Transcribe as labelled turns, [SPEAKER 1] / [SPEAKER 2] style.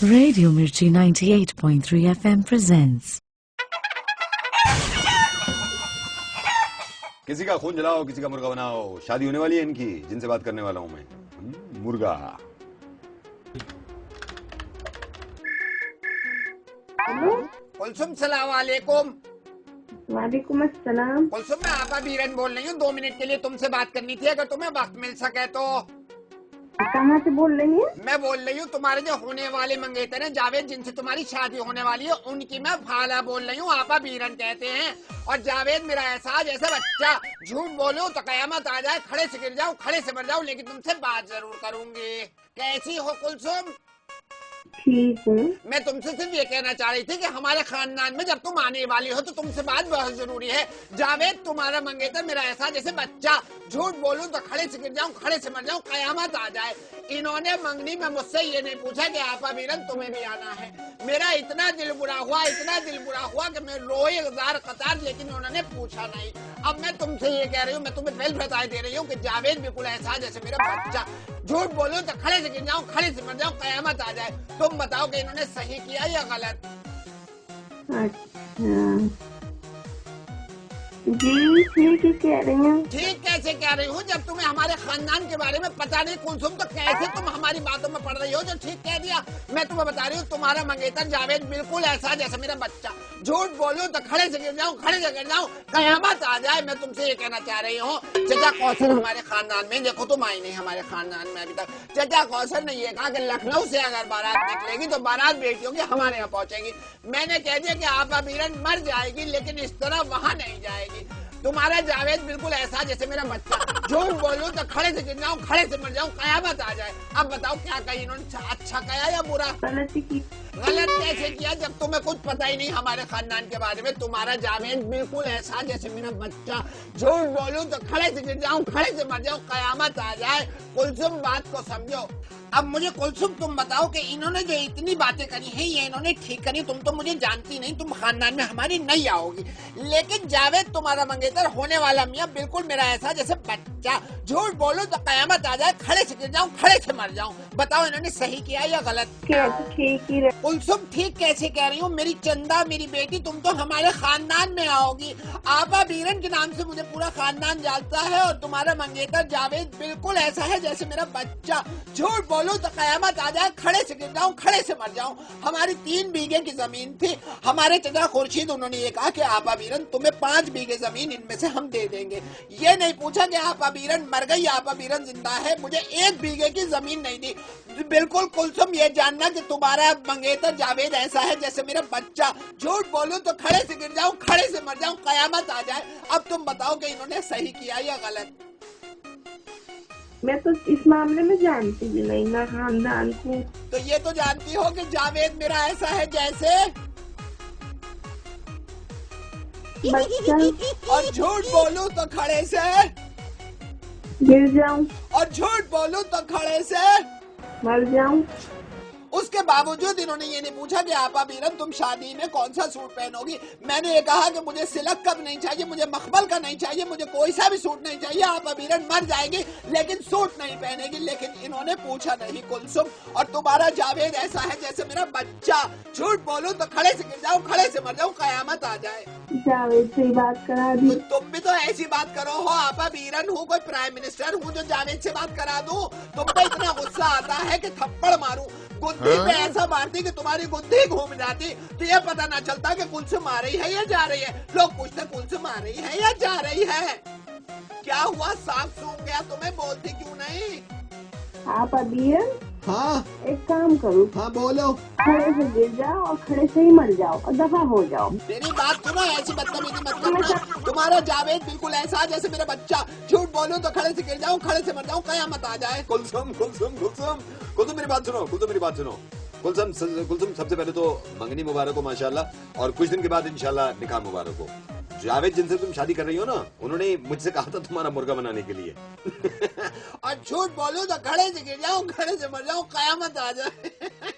[SPEAKER 1] Radio Mirchi 98.3 FM presents.
[SPEAKER 2] किसी का खून जलाओ, किसी का मुर्गा बनाओ। शादी होने वाली है इनकी, जिनसे बात करने वाला हूं मैं। मुर्गा।
[SPEAKER 3] हेलो
[SPEAKER 4] कुलसुम सलाम वालेकुम।
[SPEAKER 3] वालेकुम अस्सलाम।
[SPEAKER 4] कुलसुम मैं आपा बीरन बोल रही हूँ। 2 मिनट के लिए तुमसे बात करनी थी, अगर तुम्हें वक्त मिल सके तो।
[SPEAKER 3] कहाँ से बोल रही हैं?
[SPEAKER 4] मैं बोल रही हूँ तुम्हारे जो होने वाले मंगेतर हैं जावेद, जिनसे तुम्हारी शादी होने वाली है, उनकी मैं फाला बोल रही हूँ। आपा बीरन कहते हैं। और जावेद मेरा एहसास जैसे बच्चा, झूठ बोलूं तो कयामत आ जाए, खड़े से गिर जाऊं, खड़े से मर जाऊं, लेकिन तुमसे बात जरूर करूंगी। कैसी हो कुलसुम?
[SPEAKER 3] ठीक है।
[SPEAKER 4] मैं तुमसे सिर्फ ये कहना चाह रही थी कि हमारे खानदान में जब तुम आने वाली हो तो तुमसे बात बहुत जरूरी है। जावेद तुम्हारा मंगेतर मेरा ऐसा जैसे बच्चा, झूठ बोलूं तो खड़े से गिर जाऊं, खड़े से मर जाऊं, कयामत आ जाए। इन्होंने मंगनी में मुझसे ये नहीं पूछा कि आपा बीरन तुम्हें भी आना है। मेरा इतना दिल बुरा हुआ, इतना दिल बुरा हुआ कि मैं रोए हजार कतार, लेकिन उन्होंने पूछा नहीं। अब मैं तुमसे ये कह रही हूँ, मैं तुम्हें पहले बता दे रही हूँ कि जावेद बिल्कुल ऐसा जैसे मेरा बच्चा, झूठ बोलूं तो खड़े से गिर जाऊं, खड़े से मर जाऊं, कयामत आ जाए। तुम बताओ कि इन्होंने सही किया या गलत?
[SPEAKER 3] अच्छा जी, ठीक ही कह रही हैं।
[SPEAKER 4] ठीक कैसे कह रही हूँ जब तुम्हें हमारे खानदान के बारे में पता नहीं कुलसुम, तो कैसे तुम हमारी बातों में पड़ रही हो जो ठीक कह दिया? मैं तुम्हें बता रही हूँ तुम्हारा मंगेतर जावेद बिल्कुल ऐसा जैसे मेरा बच्चा, झूठ बोलूं तो खड़े से गिर जाऊं, खड़े से गिर जाऊं, कयामत आ जाए। मैं तुमसे ये कहना चाह रही हूँ, चचा कौशल हमारे खानदान में, देखो तुम आई नहीं हमारे खानदान में अभी तक। चचा कौशल ने ये कहा कि लखनऊ से अगर बारात निकलेगी तो बारात बेटियों की हमारे यहाँ पहुंचेगी। मैंने कह दिया कि आपा बीरन मर जाएगी, लेकिन इस तरह वहाँ नहीं जाएगी। तुम्हारा जावेद बिल्कुल ऐसा जैसे मेरा बच्चा, झूठ बोलूं तो खड़े से गिर जाऊं, खड़े से मर जाऊं, कयामत आ जाए। अब बताओ क्या कही इन्होंने, अच्छा कहा या बुरा?
[SPEAKER 3] गलती की।
[SPEAKER 4] गलत कैसे किया जब तुम्हें कुछ पता ही नहीं हमारे खानदान के बारे में? तुम्हारा जावेद बिल्कुल ऐसा जैसे मेरा बच्चा, झूठ बोलूं तो खड़े से गिर जाऊं, खड़े से मर जाऊं, कयामत आ जाए। कुलसुम बात को समझो। अब मुझे कुलसुम तुम बताओ कि इन्होंने जो इतनी बातें करी हैं ये इन्होंने ठीक करी? तुम तो मुझे जानती नहीं, तुम खानदान में हमारी नहीं आओगी, लेकिन जावेद तुम्हारा मंगेतर होने वाला मियाँ बिल्कुल मेरा ऐसा जैसे बच्चा, झूठ बोलूं तो कयामत आ जाए, खड़े से गिर जाऊं, खड़े से मर जाऊं। बताओ इन्होंने सही किया या गलत?
[SPEAKER 3] ठीक ही रहे।
[SPEAKER 4] कुलसुम ठीक कैसे कह रही हूँ? मेरी चंदा, मेरी बेटी, तुम तो हमारे खानदान में आओगी। आपा बीरन के नाम से मुझे पूरा खानदान जानता है, और तुम्हारा मंगेतर जावेद बिल्कुल ऐसा है जैसे मेरा बच्चा, झूठ बोलूं तो कयामत आ जाए, खड़े से गिर जाऊं, खड़े से मर जाऊं। हमारी 3 बीघे की जमीन थी, हमारे चचा खुर्शीद उन्होंने ये कहा कि आपा बीरन तुम्हें 5 बीघे जमीन इनमें से हम दे देंगे। ये नहीं पूछा कि आपा बीरन मर गई, आपा बीरन जिंदा है, मुझे 1 बीघे की जमीन नहीं दी। बिल्कुल कुलसुम ये जानना कि तुम्हारा मंगेतर जावेद ऐसा है जैसे मेरा बच्चा, झूठ बोलूं तो खड़े से गिर जाऊं, खड़े से मर जाऊं, कयामत आ जाए। अब तुम बताओ कि इन्होंने सही किया या गलत?
[SPEAKER 3] मैं तो इस मामले में जानती भी नहीं ना खानदान को।
[SPEAKER 4] तो ये तो जानती हो कि जावेद मेरा ऐसा है जैसे
[SPEAKER 3] बच्चा,
[SPEAKER 4] और झूठ बोलूं तो खड़े से
[SPEAKER 3] गिर जाऊं,
[SPEAKER 4] और झूठ बोलूं तो खड़े से
[SPEAKER 3] मर जाऊं।
[SPEAKER 4] उसके बावजूद इन्होंने ये नहीं पूछा कि आपा बीरन तुम शादी में कौन सा सूट पहनोगी। मैंने ये कहा कि मुझे सिलक का नहीं चाहिए, मुझे मखमल का नहीं चाहिए, मुझे कोई सा भी सूट नहीं चाहिए। आपा बीरन मर जाएगी लेकिन सूट नहीं पहनेगी, लेकिन इन्होंने पूछा नहीं कुलसुम। और तुम्हारा जावेद ऐसा है जैसे मेरा बच्चा, झूठ बोलूं तो खड़े से गिर जाऊं, खड़े से मर जाऊं, कयामत आ जाए।
[SPEAKER 3] जावेद से ही बात करा दी।
[SPEAKER 4] तो तुम भी तो ऐसी बात करो हो। आपा बीरन हूँ, कोई प्राइम मिनिस्टर हूँ जो जावेद से बात करा दूं? तुम पे इतना गुस्सा आता है कि थप्पड़ मारूं, गुद्दी पे ऐसा मारती कि तुम्हारी गुद्दी घूम जाती, तो ये पता ना चलता कि कुलसुम आ रही है या जा रही है। लोग पूछते कुलसुम आ रही है या जा रही है? क्या हुआ, सांप सूंघ गया तुम्हें? बोलती क्यों नहीं?
[SPEAKER 3] आप अभी
[SPEAKER 4] हाँ
[SPEAKER 3] एक काम करो,
[SPEAKER 4] हाँ बोलो।
[SPEAKER 3] खड़े से गिर जाओ और खड़े से ही मर जाओ और दफा हो जाओ।
[SPEAKER 4] मेरी बात सुनो, ऐसी बदतमीजी मत करना। तुम्हारा जावेद बिल्कुल ऐसा जैसे मेरा बच्चा, झूठ बोलूं तो खड़े से गिर जाऊं, खड़े से मर जाऊं, कयामत आ जाए।
[SPEAKER 2] कुलसुम कुलसुम कुलसुम कुलसुम मेरी बात सुनो, कुलसुम मेरी बात सुनो। कुलसुम सबसे पहले तो मंगनी मुबारक हो माशाल्लाह, और कुछ दिन के बाद इंशाल्लाह निकाह मुबारक हो। जावेद जिनसे तुम शादी कर रही हो ना, उन्होंने मुझसे कहा था तुम्हारा मुर्गा बनाने के लिए।
[SPEAKER 4] और झूठ बोलूं तो खड़े से गिर जाऊं, खड़े से मर जाऊं, कयामत आ जाए।